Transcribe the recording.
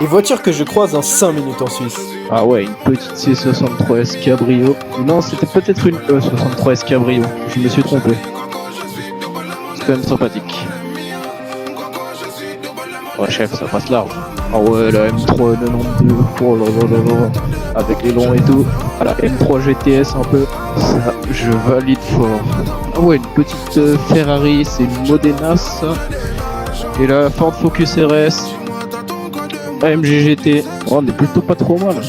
Et voiture que je croise en 5 minutes en Suisse. Ah ouais, une petite C63S Cabrio. Non, c'était peut-être une E63S Cabrio. Je me suis trompé. C'est quand même sympathique. Ouais, chef, ça passe large. Ah ouais, la M3 92. Oh là là là là. Avec les longs et tout. Ah, la M3 GTS un peu. Ça, je valide fort. Ah ouais, une petite Ferrari. C'est une Modena, ça. Et la Ford Focus RS. AMG GT. Oh, on est plutôt pas trop mal.